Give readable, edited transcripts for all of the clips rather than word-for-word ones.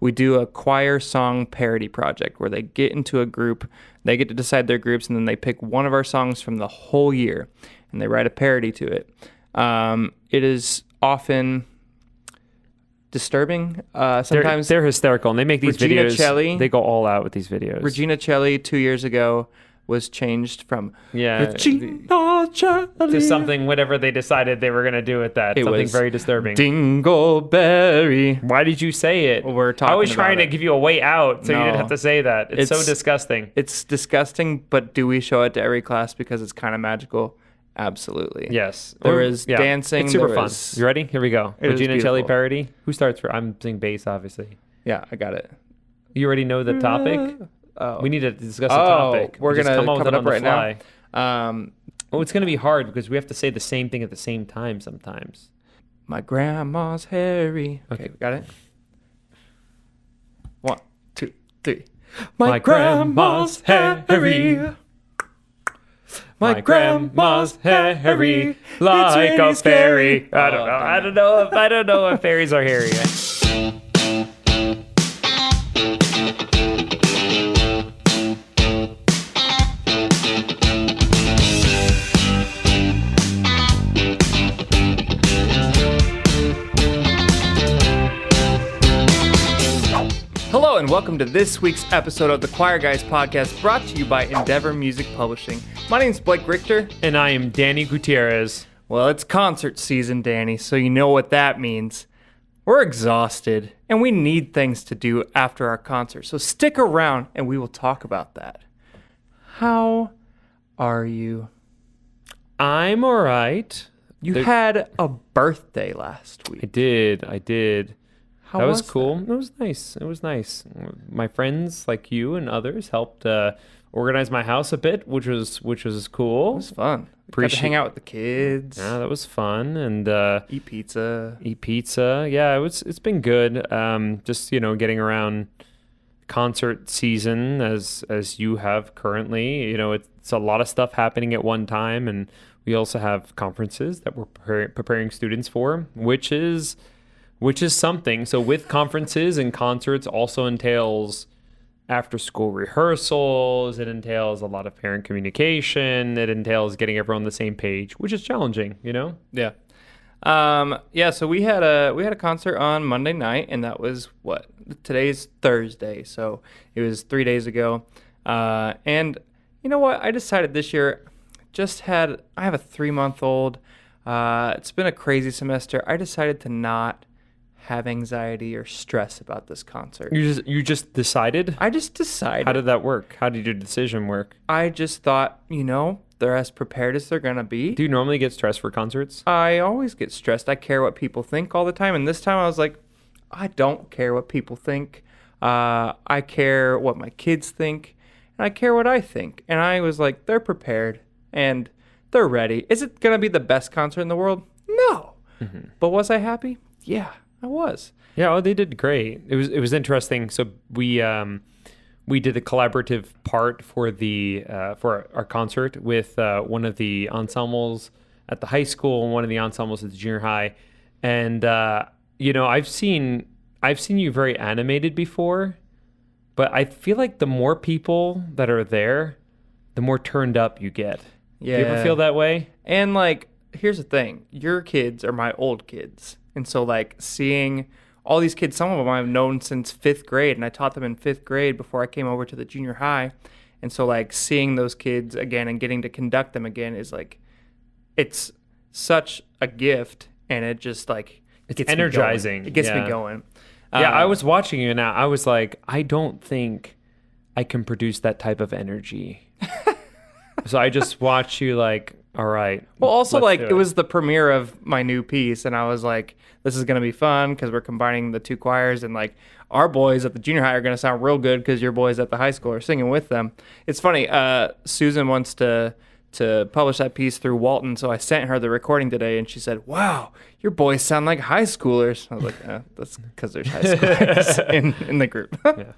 we do a choir song parody project where they get into a group, they get to decide their groups, and then they pick one of our songs from the whole year, and they write a parody to it. It is often disturbing. Sometimes they're hysterical, and they make these Regina videos. Celli- They go all out with these videos. Regina Celli 2 years ago was changed from Regina Celli to something, whatever they decided they were going to do with that. It Something was very disturbing. Dingleberry. Why did you say it? Well, we're talking I was about trying to it. give you a way out, so you didn't No. have to say that. It's so disgusting. It's disgusting, but do we show it to every class because it's kind of magical? Absolutely. Yes. There is dancing. It's super there fun. is- You ready? Here we go. It is Regina Celli beautiful. parody. Who starts for? I'm singing bass, obviously. Yeah, I got it. You already know the topic? Oh. We need to discuss the topic. We're Just going to come up come with it it up on the right fly. now. Oh, it's going to be hard because we have to say the same thing at the same time sometimes. My grandma's Harry. Okay, got it? 1, 2, 3. My grandma's Harry. My grandma's hairy like really a fairy. scary. I don't know if fairies are hairy. Hello and welcome to this week's episode of the Choir Guys podcast, brought to you by Endeavor Music Publishing. My name's Blake Richter. And I am Danny Gutierrez. Well, it's concert season, Danny, so you know what that means. We're exhausted, and we need things to do after our concert, so stick around and we will talk about that. How are you? I'm all right. You had a birthday last I week. did. How That was cool. It was nice. My friends, like you and others, helped organize my house a bit, which was cool. It was fun. Got to hang out with the kids, Yeah, that was fun, and eat pizza. eat pizza. Yeah, it's been good. Just getting around concert season as you have currently. It's a lot of stuff happening at one time, and we also have conferences that we're preparing students for, which is something. So with conferences and concerts also entails after school rehearsals. It entails a lot of parent communication. It entails getting everyone on the same page, which is challenging, Yeah. So we had a concert on Monday night, and that was today's Thursday, so it was 3 days ago. And you know what? I decided this year, I have a 3-month-old. It's been a crazy semester. I decided to not have anxiety or stress about this concert. You just decided? I just decided. How did that work? How did your decision work? I just thought, they're as prepared as they're going to be. Do you normally get stressed for concerts? I always get stressed. I care what people think all the time. And this time I was like, I don't care what people think. I care what my kids think. And I care what I think. And I was like, they're prepared and they're ready. Is it going to be the best concert in the world? No. Mm-hmm. But was I happy? Yeah, I was. Yeah, they did great. It was interesting. So we did the collaborative part for for our concert with one of the ensembles at the high school and one of the ensembles at the junior high. And I've seen you very animated before, but I feel like the more people that are there, the more turned up you get. Yeah. Do you ever feel that way? And here's the thing. Your kids are my old kids. And so seeing all these kids, some of them I've known since 5th grade, and I taught them in 5th grade before I came over to the junior high. And so seeing those kids again and getting to conduct them again is it's such a gift, and it just it's energizing. It gets me going. Yeah, I was watching you now. I was like, I don't think I can produce that type of energy. So I just watched you all right. Well, also let's do it was the premiere of my new piece, and I was like, this is going to be fun because we're combining the two choirs, and our boys at the junior high are going to sound real good because your boys at the high school are singing with them. It's funny. Susan wants to publish that piece through Walton, so I sent her the recording today, and she said, wow, your boys sound like high schoolers. I was like, that's because there's high schoolers in the group. Yeah.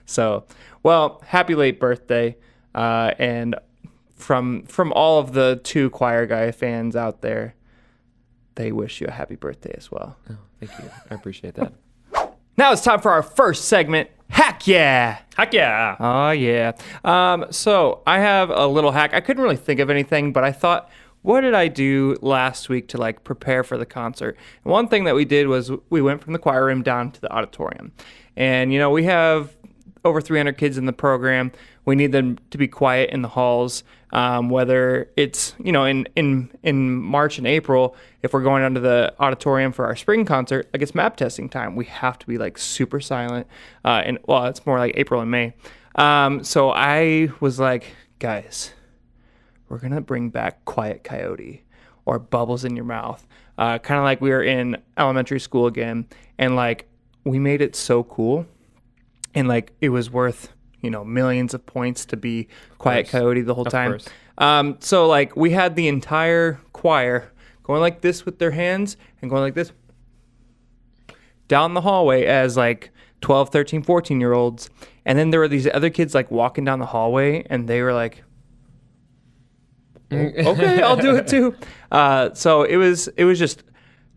So, well, happy late birthday, and from all of the two Choir Guy fans out there, they wish you a happy birthday as well. Oh, thank you. I appreciate that. Now it's time for our first segment, Hack Yeah! Heck yeah. Oh, yeah. So I have a little hack. I couldn't really think of anything, but I thought, what did I do last week to like prepare for the concert? And one thing that we did was we went from the choir room down to the auditorium. And, you know, we have over 300 kids in the program. We need them to be quiet in the halls, whether it's, you know, in March and April, if we're going down to the auditorium for our spring concert, like it's map testing time, we have to be like super silent. And well, it's more like April and May. So I was like, guys, we're going to bring back Quiet Coyote or Bubbles in Your Mouth. Kind of like we were in elementary school again. And like, we made it so cool. And like, it was worth, you know, millions of points to be Quiet Coyote the whole time. So like, we had the entire choir going like this with their hands and going like this down the hallway as like 12, 13, 14-year-olds. And then there were these other kids like walking down the hallway and they were like, okay, I'll do it too. So it was just,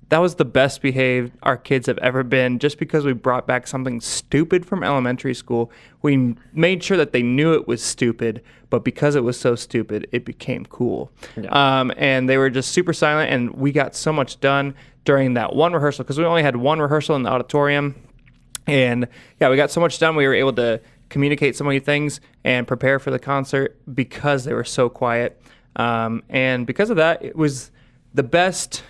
that was the best behaved our kids have ever been, just because we brought back something stupid from elementary school. We made sure that they knew it was stupid, but because it was so stupid, it became cool. Yeah. And they were just super silent, and we got so much done during that one rehearsal, because we only had one rehearsal in the auditorium. And yeah, we got so much done. We were able to communicate so many things and prepare for the concert because they were so quiet. And because of that, it was the best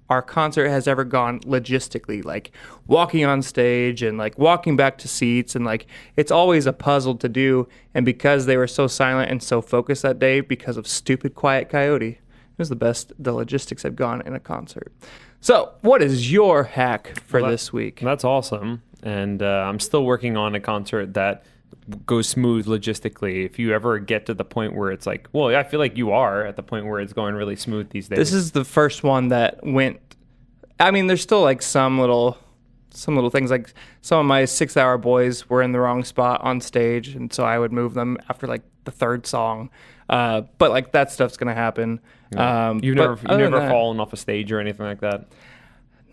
our concert has ever gone logistically, like walking on stage and like walking back to seats, and like it's always a puzzle to do. And because they were so silent and so focused that day because of stupid Quiet Coyote, it was the best the logistics have gone in a concert. So what is your hack for this week? That's awesome. And I'm still working on a concert that goes smooth logistically. If you ever get to the point where it's like, well, I feel like you are at the point where it's going really smooth these days. This is the first one that went, I mean, there's still like some little things, like some of my 6-hour boys were in the wrong spot on stage, and so I would move them after like the third song. But like that stuff's gonna happen. Yeah. You've never fallen off a stage or anything like that?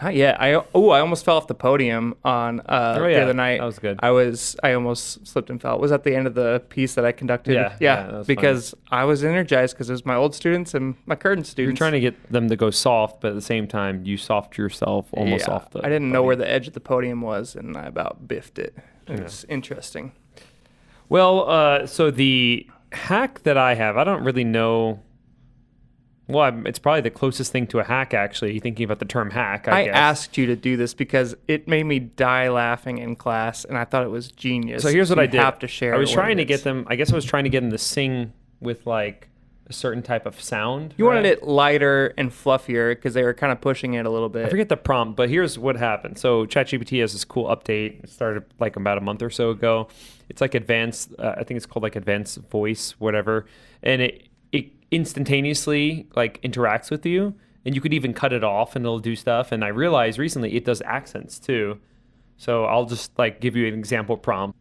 Not yet. I almost fell off the podium on the other night. That was good. I almost slipped and fell. It was at the end of the piece that I conducted. Yeah, because I was energized because it was my old students and my current students. You're trying to get them to go soft, but at the same time, you soft yourself almost off the I didn't know where the edge of the podium was, and I about biffed it. It was interesting. Well, so the hack that I have, I don't really know. Well, it's probably the closest thing to a hack, actually, thinking about the term hack, I guess. Asked you to do this because it made me die laughing in class, and I thought it was genius. So here's what I did. Have to share. I was trying to get them, I guess I was trying to get them to sing with, like, a certain type of sound. You wanted it lighter and fluffier because they were kind of pushing it a little bit. I forget the prompt, but here's what happened. So ChatGPT has this cool update. It started, like, about a month or so ago. It's, like, advanced, I think it's called, like, advanced voice, whatever. And it instantaneously like interacts with you, and you could even cut it off and it'll do stuff. And I realized recently it does accents too. So I'll just like give you an example prompt.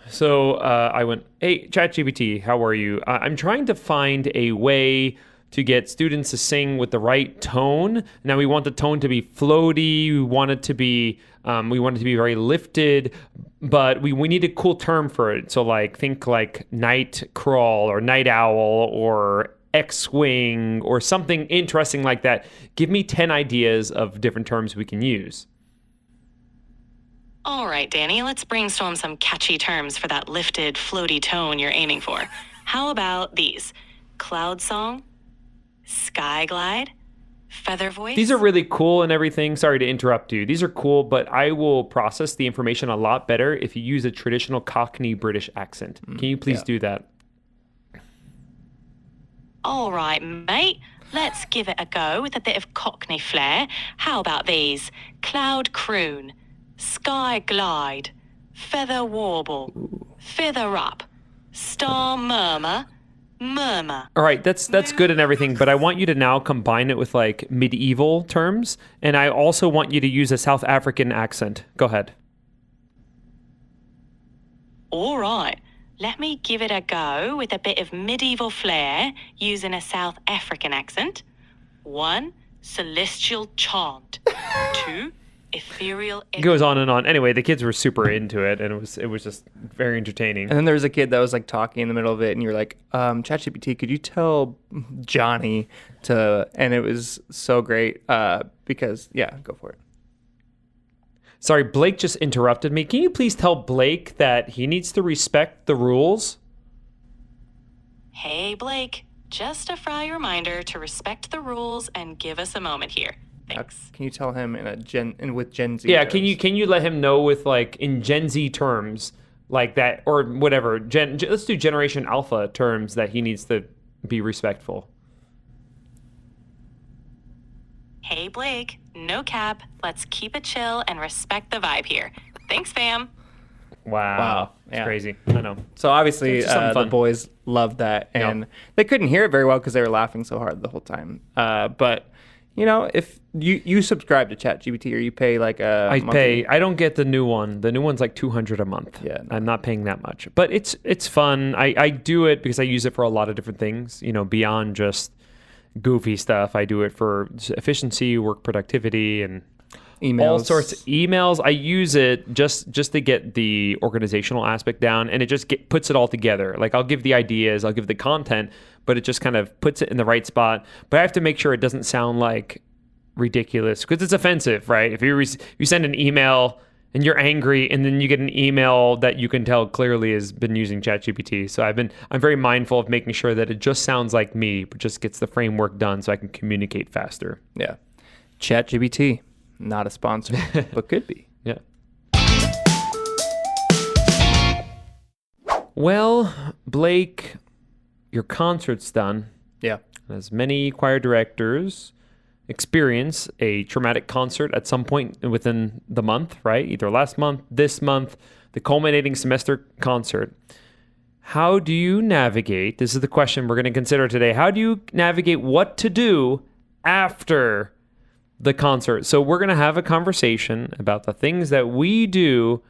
So I went, hey, ChatGPT, how are you? I'm trying to find a way to get students to sing with the right tone. Now we want the tone to be floaty. We want it to be very lifted, but we need a cool term for it. So like think like night crawl or night owl or X-wing or something interesting like that. Give me 10 ideas of different terms we can use. All right, Danny, let's brainstorm some catchy terms for that lifted, floaty tone you're aiming for. How about these? Cloud song, sky glide, feather voice. These are really cool and everything. Sorry to interrupt you. These are cool, but I will process the information a lot better if you use a traditional Cockney British accent. Can you please do that? All right, mate. Let's give it a go with a bit of Cockney flair. How about these? Cloud croon, sky glide, feather warble, feather up, star murmur, murmur. All right, that's good and everything, but I want you to now combine it with like medieval terms, and I also want you to use a South African accent. Go ahead. All right. Let me give it a go with a bit of medieval flair using a South African accent. 1, celestial chant. 2, ethereal. It goes on and on. Anyway, the kids were super into it, and it was just very entertaining. And then there was a kid that was like talking in the middle of it, and you're like, ChatGPT, could you tell Johnny to? And it was so great because go for it. Sorry, Blake just interrupted me. Can you please tell Blake that he needs to respect the rules? Hey, Blake, just a friendly reminder to respect the rules and give us a moment here. Thanks. Can you tell him with Gen Z? Yeah, terms? can you let him know with like in Gen Z terms like that or whatever? Let's do Generation Alpha terms that he needs to be respectful. Hey, Blake, no cap. Let's keep it chill and respect the vibe here. Thanks, fam. Wow. It's crazy. I know. So obviously fun. the boys loved that, and they couldn't hear it very well because they were laughing so hard the whole time. But if you subscribe to ChatGPT or you pay like a monthly... I don't get the new one. The new one's like $200 a month. Yeah, no. I'm not paying that much, but it's fun. I do it because I use it for a lot of different things. Beyond just goofy stuff. I do it for efficiency, work productivity, and emails. All sorts of emails. I use it just to get the organizational aspect down, and it just puts it all together. Like I'll give the ideas, I'll give the content, but it just kind of puts it in the right spot. But I have to make sure it doesn't sound like ridiculous because it's offensive, right? If you send an email and you're angry, and then you get an email that you can tell clearly has been using ChatGPT. So I'm very mindful of making sure that it just sounds like me, but just gets the framework done so I can communicate faster. Yeah, ChatGPT, not a sponsor, but could be. Yeah. Well, Blake, your concert's done. Yeah. As many choir directors experience a traumatic concert at some point within the month, right? Either last month, this month, the culminating semester concert. How do you navigate? This is the question we're going to consider today. How do you navigate what to do after the concert? So we're going to have a conversation about the things that we do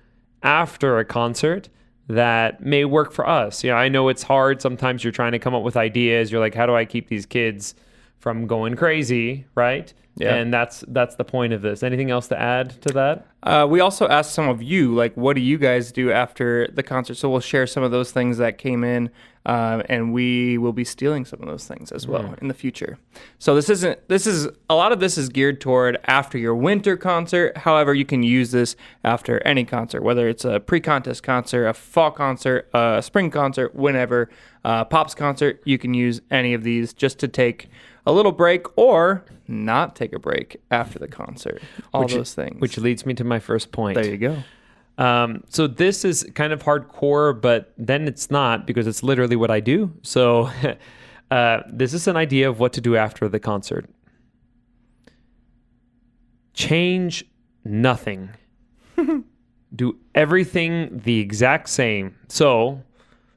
after a concert that may work for us. I know it's hard. Sometimes you're trying to come up with ideas. You're like, how do I keep these kids from going crazy, right? Yeah. And that's the point of this. Anything else to add to that? We also asked some of you, like, what do you guys do after the concert? So we'll share some of those things that came in, and we will be stealing some of those things as well in the future. So a lot of this is geared toward after your winter concert. However, you can use this after any concert, whether it's a pre-contest concert, a fall concert, a spring concert, whenever, Pops concert. You can use any of these just to take a little break or not take a break after the concert. Those things. Which leads me to my first point. There you go. So this is kind of hardcore, but then it's not because it's literally what I do. So this is an idea of what to do after the concert. Change nothing. Do everything the exact same. So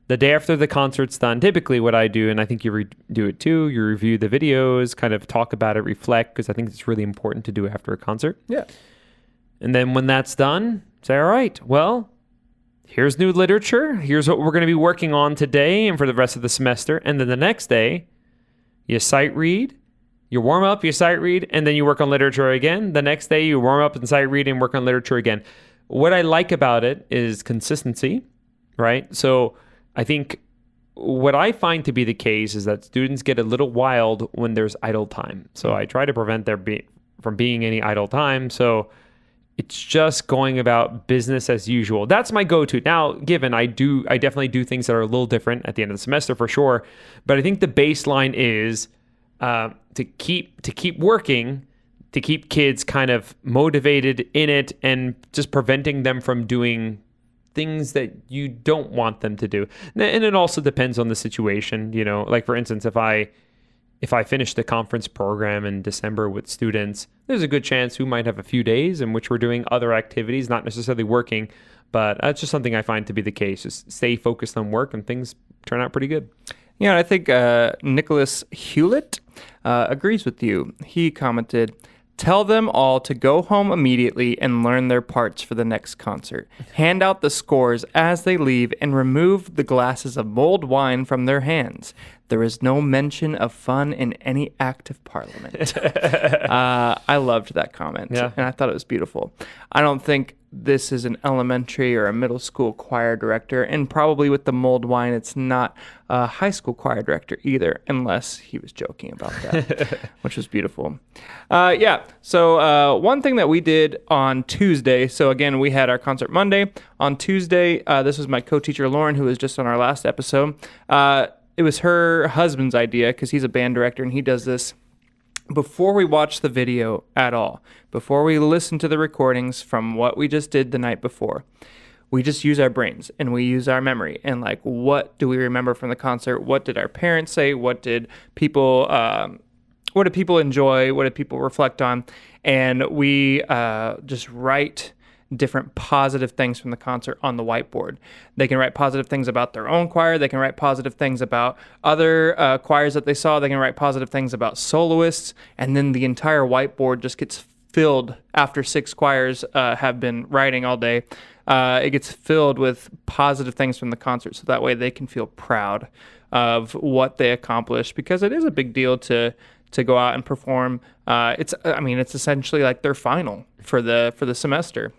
the day after the concert's done, typically what I do, and I think you do it too, you review the videos, kind of talk about it, reflect, because I think it's really important to do after a concert. Yeah. And then when that's done, say, all right, well, here's new literature. Here's what we're going to be working on today and for the rest of the semester. And then the next day, you sight read, you warm up, you sight read, and then you work on literature again. The next day, you warm up and sight read and work on literature again. What I like about it is consistency, right? So I think what I find to be the case is that students get a little wild when there's idle time. So I try to prevent there from being any idle time. So it's just going about business as usual. That's my go-to. Now, given I definitely do things that are a little different at the end of the semester for sure. But I think the baseline is to keep working, to keep kids kind of motivated in it and just preventing them from doing things that you don't want them to do. And it also depends on the situation, like for instance, if I finish the conference program in December with students, there's a good chance we might have a few days in which we're doing other activities, not necessarily working, but that's just something I find to be the case. Just stay focused on work and things turn out pretty good. Yeah, I think Nicholas Hewlett agrees with you. He commented, "Tell them all to go home immediately and learn their parts for the next concert. Hand out the scores as they leave and remove the glasses of mulled wine from their hands. There is no mention of fun in any act of parliament. I loved that comment, Yeah. and I thought it was beautiful. I don't think this is an elementary or a middle school choir director, and probably with the mulled wine, it's not a high school choir director either, unless he was joking about that, which was beautiful. So one thing that we did on Tuesday, so again, we had our concert Monday. On Tuesday, this was my co-teacher Lauren, who was just on our last episode. It was her husband's idea, because he's a band director, and he does this before we watch the video at all, before we listen to the recordings from what we just did the night before. We just use our brains and we use our memory and like, what do we remember from the concert? What did our parents say? What did people enjoy? What did people reflect on? And we just write different positive things from the concert on the whiteboard. They can write positive things about their own choir. They can write positive things about other choirs that they saw. They can write positive things about soloists. And then the entire whiteboard just gets filled after 6 choirs have been writing all day. It gets filled with positive things from the concert. So that way they can feel proud of what they accomplished, because it is a big deal to go out and perform. It's essentially like their final for the semester.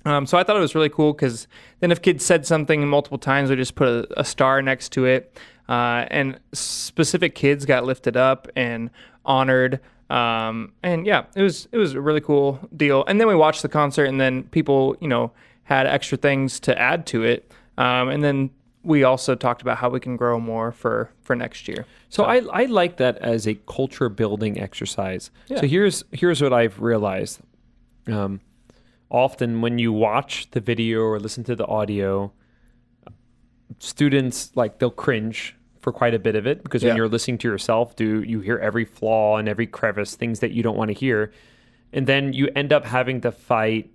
So I thought it was really cool, because then if kids said something multiple times, we just put a star next to it, and specific kids got lifted up and honored. And yeah, it was a really cool deal. And then we watched the concert, and then people, had extra things to add to it. And then we also talked about how we can grow more for next year. So I like that as a culture building exercise. Yeah. So here's what I've realized. Often when you watch the video or listen to the audio, students they'll cringe for quite a bit of it, because when you're listening to yourself, you hear every flaw and every crevice, things that you don't want to hear. And then you end up having to fight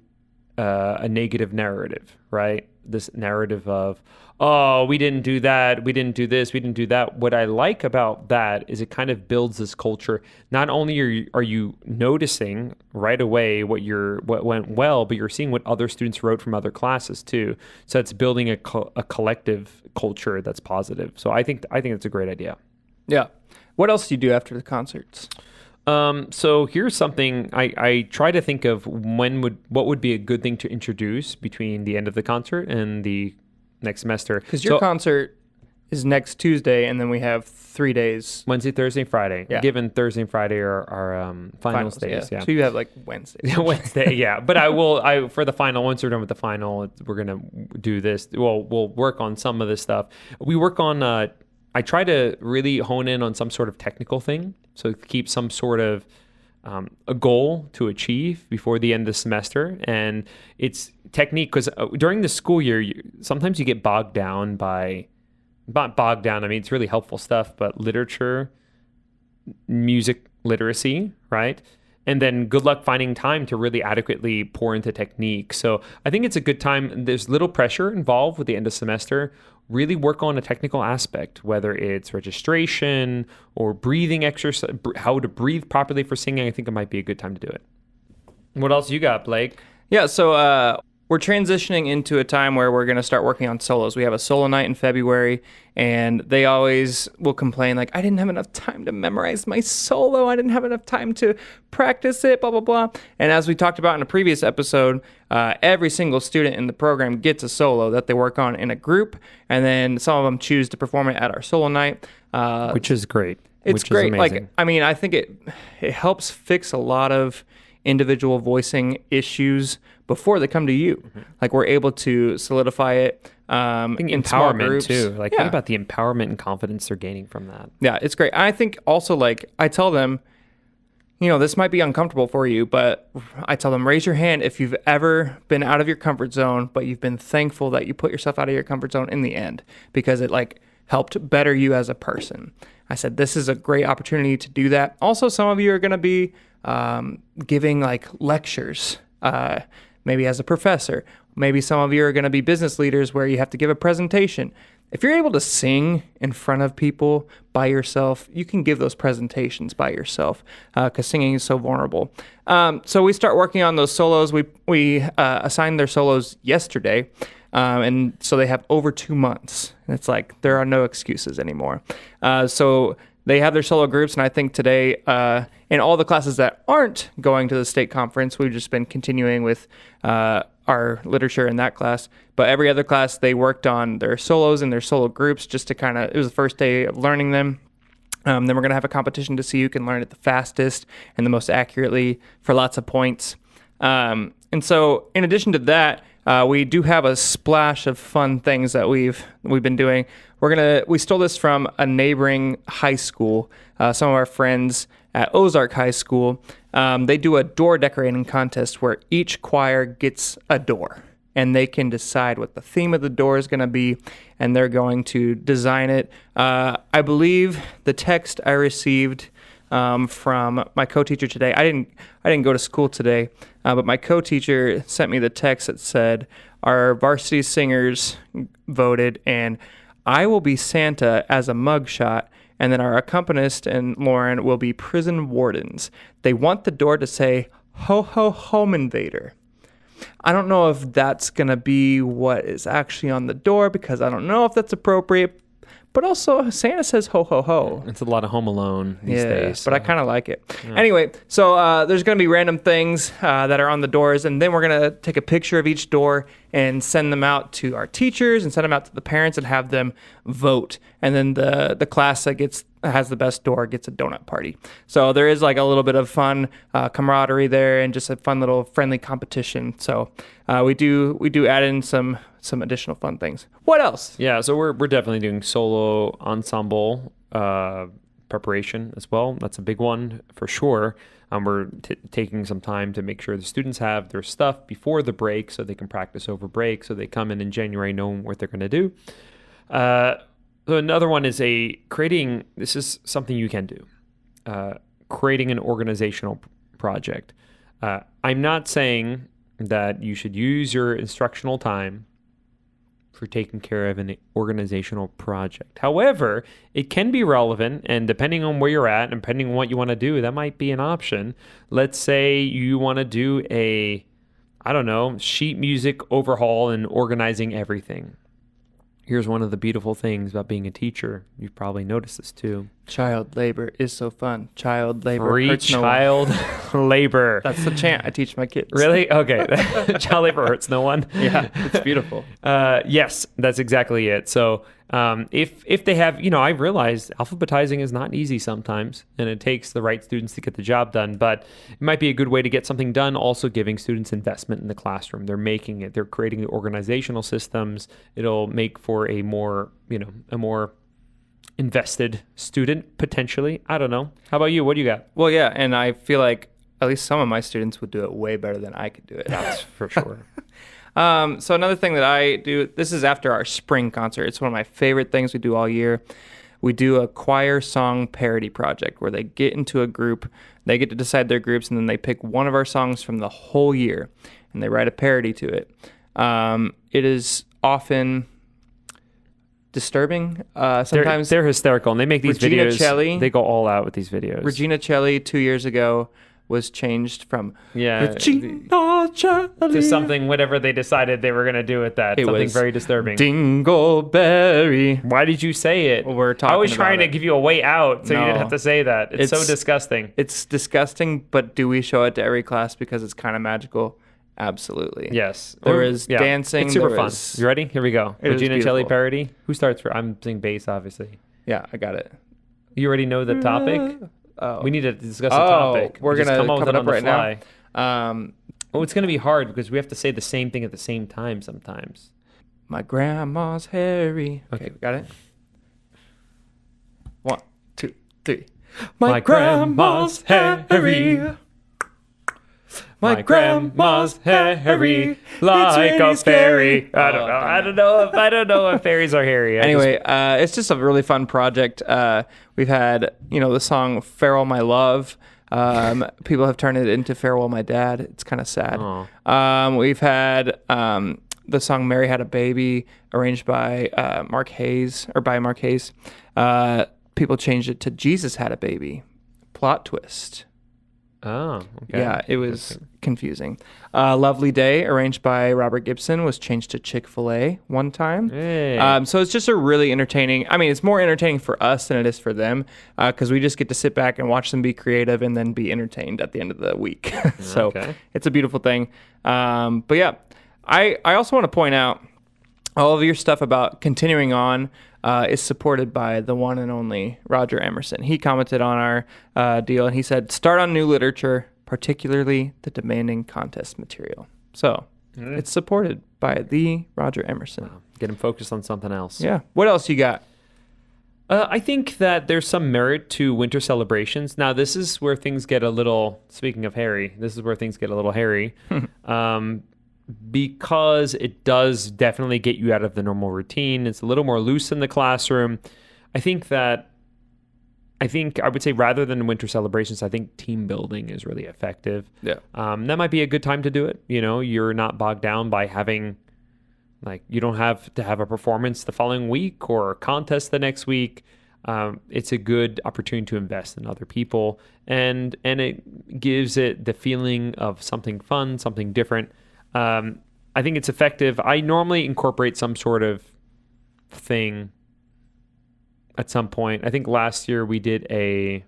a negative narrative, right? This narrative of, oh, we didn't do that, we didn't do this, we didn't do that. What I like about that is it kind of builds this culture. Not only are you noticing right away what went well, but you're seeing what other students wrote from other classes too. So it's building a collective culture that's positive. So I think it's a great idea. Yeah. What else do you do after the concerts? So here's something I try to think of what would be a good thing to introduce between the end of the concert and the next semester. Because your concert is next Tuesday, and then we have 3 days. Wednesday, Thursday, Friday. Yeah. Given Thursday and Friday are our finals days. Yeah. So you have Wednesday. Wednesday, yeah. But for the final, once we're done with the final, we're going to do this. Well, we'll work on some of this stuff. We work on, I try to really hone in on some sort of technical thing. So keep some sort of a goal to achieve before the end of the semester. And it's technique, because during the school year, sometimes you get bogged down by, not bogged down, I mean, it's really helpful stuff, but literature, music literacy, right? And then good luck finding time to really adequately pour into technique. So I think it's a good time. There's little pressure involved with the end of semester. Really work on a technical aspect, whether it's registration or breathing exercise, how to breathe properly for singing. I think it might be a good time to do it. What else you got, Blake? Yeah, so we're transitioning into a time where we're going to start working on solos. We have a solo night in February, and they always will complain, like, I didn't have enough time to memorize my solo. I didn't have enough time to practice it, blah, blah, blah. And as we talked about in a previous episode, every single student in the program gets a solo that they work on in a group, and then some of them choose to perform it at our solo night. Which is great. It's great. I think it helps fix a lot of individual voicing issues before they come to you. Mm-hmm. Like, we're able to solidify it in small groups. Too. Think about the empowerment and confidence they're gaining from that. Yeah, it's great. I think also, I tell them, this might be uncomfortable for you, but I tell them, raise your hand if you've ever been out of your comfort zone, but you've been thankful that you put yourself out of your comfort zone in the end, because it helped better you as a person. I said, this is a great opportunity to do that. Also, some of you are going to be giving lectures, maybe as a professor. Maybe some of you are going to be business leaders where you have to give a presentation. if you're able to sing in front of people by yourself, you can give those presentations by yourself because singing is so vulnerable. So we start working on those solos. We assigned their solos yesterday, and so they have over 2 months. And it's like there are no excuses anymore. So they have their solo groups, and I think today, in all the classes that aren't going to the state conference, we've just been continuing with our literature in that class. But every other class, they worked on their solos and their solo groups just to it was the first day of learning them. Then we're going to have a competition to see who can learn it the fastest and the most accurately for lots of points. And so in addition to that, we do have a splash of fun things that we've been doing. We stole this from a neighboring high school. Some of our friends at Ozark High School, they do a door decorating contest where each choir gets a door, and they can decide what the theme of the door is going to be, and they're going to design it. I believe the text I received from my co-teacher today. I didn't go to school today, but my co-teacher sent me the text that said our varsity singers voted, and I will be Santa as a mugshot, and then our accompanist and Lauren will be prison wardens. They want the door to say "Ho ho home invader." I don't know if that's gonna be what is actually on the door because I don't know if that's appropriate. But also, Santa says ho, ho, ho. It's a lot of Home Alone these days. But I kind of like it. Yeah. Anyway, so there's going to be random things that are on the doors, and then we're going to take a picture of each door and send them out to our teachers and send them out to the parents and have them vote. And then the class that has the best door gets a donut party. So there is like a little bit of fun camaraderie there and just a fun little friendly competition. So we do add in some additional fun things. What else? Yeah, so we're definitely doing solo ensemble preparation as well. That's a big one for sure. We're taking some time to make sure the students have their stuff before the break so they can practice over break, so they come in January knowing what they're going to do. So another one is this is something you can do, creating an organizational project. I'm not saying that you should use your instructional time for taking care of an organizational project. However, it can be relevant, and depending on where you're at and depending on what you want to do, that might be an option. Let's say you want to do sheet music overhaul and organizing everything. Here's one of the beautiful things about being a teacher. You've probably noticed this too. Child labor is so fun. Child labor Free hurts child no one. labor. That's the chant I teach my kids. Really? Okay. Child labor hurts no one. Yeah, it's beautiful. Yes, that's exactly it. So if they have, I realize alphabetizing is not easy sometimes, and it takes the right students to get the job done, but it might be a good way to get something done, also giving students investment in the classroom. They're making it. They're creating the organizational systems. It'll make for a more invested student, potentially. I don't know. How about you? What do you got? Well, yeah, and I feel like at least some of my students would do it way better than I could do it. That's for sure. So another thing that I do, this is after our spring concert. It's one of my favorite things we do all year. We do a choir song parody project where they get into a group, they get to decide their groups, and then they pick one of our songs from the whole year, and they write a parody to it. It is often disturbing. Sometimes they're hysterical, and they make these Regina videos. Celli, they go all out with these videos. Regina Celli 2 years ago was changed from Regina Celli to something, whatever they decided they were going to do with that. Something very disturbing. Dingleberry. Why did you say it? Well, we're talking I was trying about to give you a way out, so you No. didn't have to say that. It's so disgusting. It's disgusting, but do we show it to every class because it's kind of magical? Absolutely. Yes. There is dancing. It's super there fun. is- You ready? Here we go. It is Regina Celli beautiful. parody. Who starts for? I'm singing bass, obviously. Yeah, I got it. You already know the topic? Oh. We need to discuss the topic. We're Just going to come up with come it up on the right fly. now. Oh, it's going to be hard because we have to say the same thing at the same time sometimes. My grandma's Harry. Okay, we got it. 1, 2, 3. My grandma's Harry. My grandma's hairy like really a fairy. scary. I don't know if fairies are hairy. Anyway, it's just a really fun project. We've had, the song Farewell My Love. People have turned it into Farewell My Dad. It's kind of sad. We've had the song "Mary Had a Baby," arranged by Mark Hayes. People changed it to "Jesus Had a Baby." Plot twist. Oh, okay. Yeah, it was confusing. "Lovely Day," arranged by Robert Gibson, was changed to Chick-fil-A one time. Hey. So it's just a really entertaining. I mean, it's more entertaining for us than it is for them, because we just get to sit back and watch them be creative and then be entertained at the end of the week. So it's a beautiful thing. But yeah, I also want to point out all of your stuff about continuing on is supported by the one and only Roger Emerson. He commented on our deal, and he said, "Start on new literature, particularly the demanding contest material." So it's supported by the Roger Emerson. Wow. Get him focused on something else. Yeah. What else you got? I think that there's some merit to winter celebrations. Now, this is where things get a little, speaking of hairy, this is where things get a little hairy. Because it does definitely get you out of the normal routine. It's a little more loose in the classroom. I would say rather than winter celebrations, I think team building is really effective. Yeah. That might be a good time to do it. You know, you're not bogged down by having, like, you don't have to have a performance the following week or a contest the next week. It's a good opportunity to invest in other people, and it gives it the feeling of something fun, something different. I think it's effective. I normally incorporate some sort of thing at some point. I think last year we did a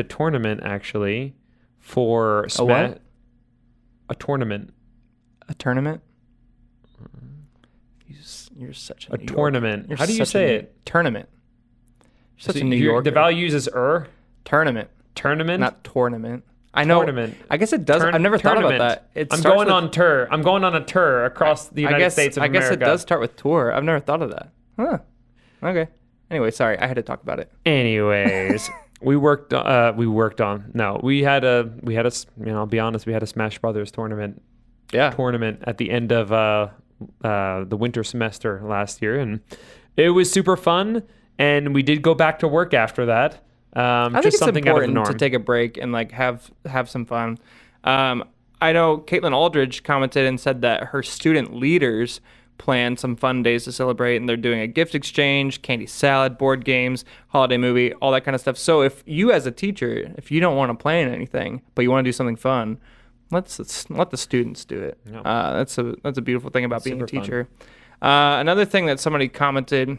tournament actually for what? A tournament. A tournament? You're such a New tournament. Yorker. How do you say it? Tournament. You're such So a New Yorker. The vowel uses Tournament. Tournament? Not tournament. I know. Tournament. I guess it does. I've never thought about Tournament. that. I'm going on tour. I'm going on a tour across the United States of America. I guess it does start with tour. I've never thought of that. Huh. Okay. Anyway, sorry. I had to talk about it. Anyways, we had a, I'll be honest, we had a Smash Brothers tournament at the end of the winter semester last year, and it was super fun, and we did go back to work after that. I think it's something out of the important norm. to take a break and like have some fun. I know Caitlin Aldridge commented and said that her student leaders plan some fun days to celebrate, and they're doing a gift exchange, candy salad, board games, holiday movie, all that kind of stuff. So if you as a teacher, if you don't want to plan anything, but you want to do something fun, let the students do it. Yep. That's a beautiful thing about being a Super teacher. Another thing that somebody commented,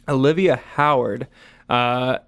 Olivia Howard,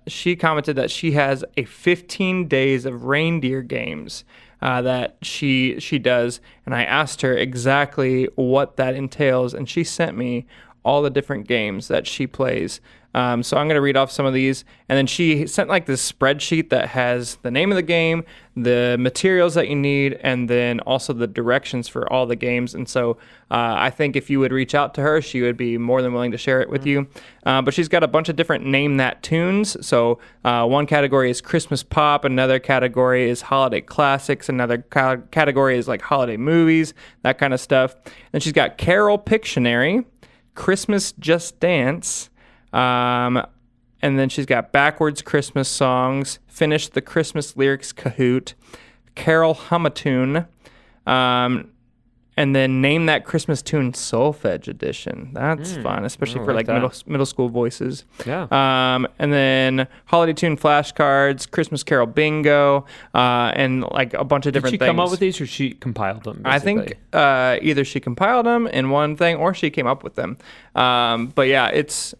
she commented that she has a 15 days of reindeer games that she does, and I asked her exactly what that entails, and she sent me all the different games that she plays. So I'm going to read off some of these, and then she sent like this spreadsheet that has the name of the game, the materials that you need, and then also the directions for all the games. And so I think if you would reach out to her, she would be more than willing to share it with you. But she's got a bunch of different Name That tunes. So one category is Christmas pop, another category is holiday classics, another category is like holiday movies, that kind of stuff. Then she's got Carol Pictionary, Christmas Just Dance, and then she's got Backwards Christmas Songs, Finish the Christmas Lyrics Kahoot, Carol Hum-a-Tune, and then Name That Christmas Tune Solfege Edition. That's fun, especially for like middle school voices. Yeah. And then Holiday Tune Flashcards, Christmas Carol Bingo, and like a bunch of different things. Did she come up with these, or she compiled them? Basically? I think either she compiled them in one thing or she came up with them. But yeah, it's.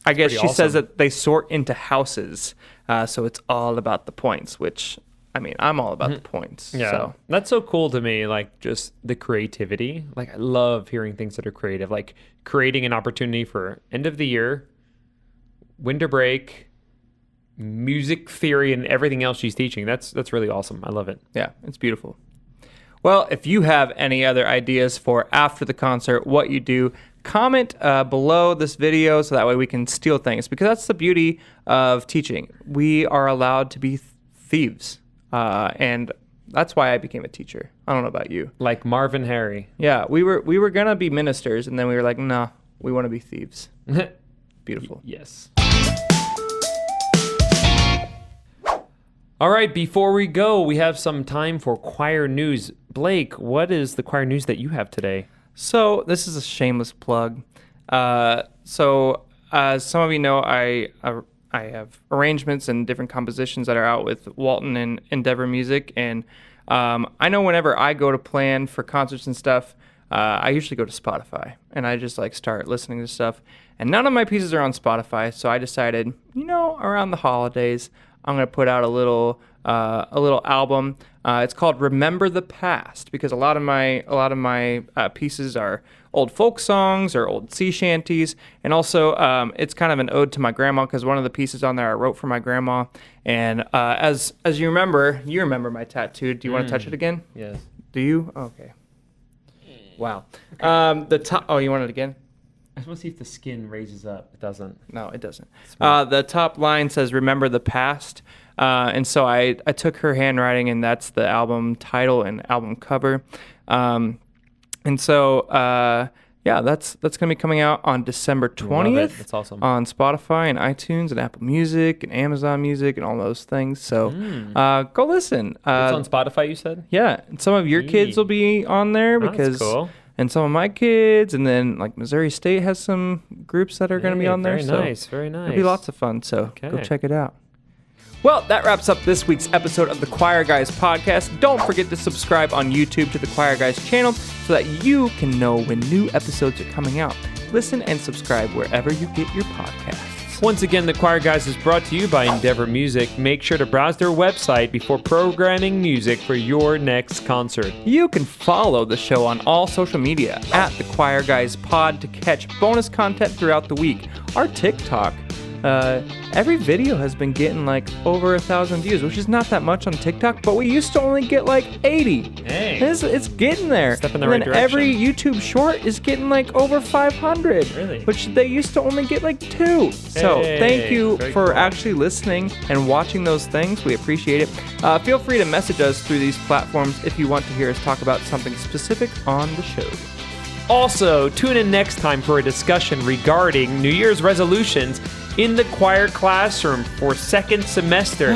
I guess she says that they sort into houses, so it's all about the points. Which, I mean, I'm all about the points. Yeah, so. That's so cool to me. Like just the creativity. Like I love hearing things that are creative. Like creating an opportunity for end of the year, winter break, music theory, and everything else she's teaching. That's really awesome. I love it. Yeah, it's beautiful. Well, if you have any other ideas for after the concert, what you do, comment below this video so that way we can steal things, because that's the beauty of teaching. We are allowed to be thieves, and that's why I became a teacher. I don't know about you. Like Marvin Harry. Yeah, we were gonna be ministers, and then we were like, nah, we want to be thieves. Beautiful. Yes. All right, before we go, we have some time for choir news. Blake, what is the choir news that you have today? So this is a shameless plug. So as some of you know, I have arrangements and different compositions that are out with Walton and Endeavor Music, and I know whenever I go to plan for concerts and stuff, I usually go to Spotify and I just like start listening to stuff. And none of my pieces are on Spotify, so I decided, around the holidays, I'm gonna put out a little album. It's called Remember the Past, because a lot of my pieces are old folk songs or old sea shanties, and also it's kind of an ode to my grandma, because one of the pieces on there I wrote for my grandma. And as you remember my tattoo. Do you want to touch it again? Yes. Do you? Okay. Wow. The top. Oh, you want it again? I just want to see if the skin raises up. It doesn't. No, it doesn't. The top line says "Remember the Past," and so I took her handwriting, and that's the album title and album cover. And so that's gonna be coming out on December 20th. That's awesome. On Spotify and iTunes and Apple Music and Amazon Music and all those things. So go listen. It's on Spotify, you said? Yeah, and some of your kids will be on there because. That's cool. And some of my kids, and then like Missouri State has some groups that are going to be on there. Very nice, very nice. It'll be lots of fun, so go Okay. check it out. Well, that wraps up this week's episode of the Choir Guys podcast. Don't forget to subscribe on YouTube to the Choir Guys channel so that you can know when new episodes are coming out. Listen and subscribe wherever you get your podcasts. Once again, the Choir Guys is brought to you by Endeavor Music. Make sure to browse their website before programming music for your next concert. You can follow the show on all social media at the Choir Guys Pod to catch bonus content throughout the week. Our TikTok, every video has been getting like over 1,000 views, which is not that much on TikTok, but we used to only get like 80. Hey. It's getting there. Step in the and right then direction. every YouTube short is getting like over 500, Really? which they used to only get like 2. So Hey, thank you very for cool. actually listening and watching those things. We appreciate it. Feel free to message us through these platforms if you want to hear us talk about something specific on the show. Also, tune in next time for a discussion regarding New Year's resolutions in the choir classroom for second semester.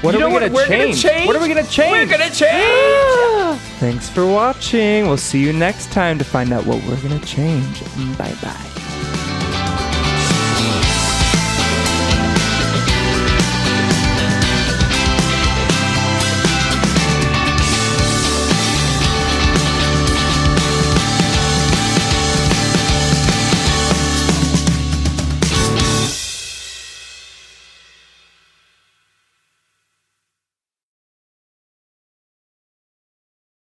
What You are know we going what to we're gonna change? change? What are we going to change? We're gonna change! Thanks for watching. We'll see you next time to find out what we're going to change. Bye-bye.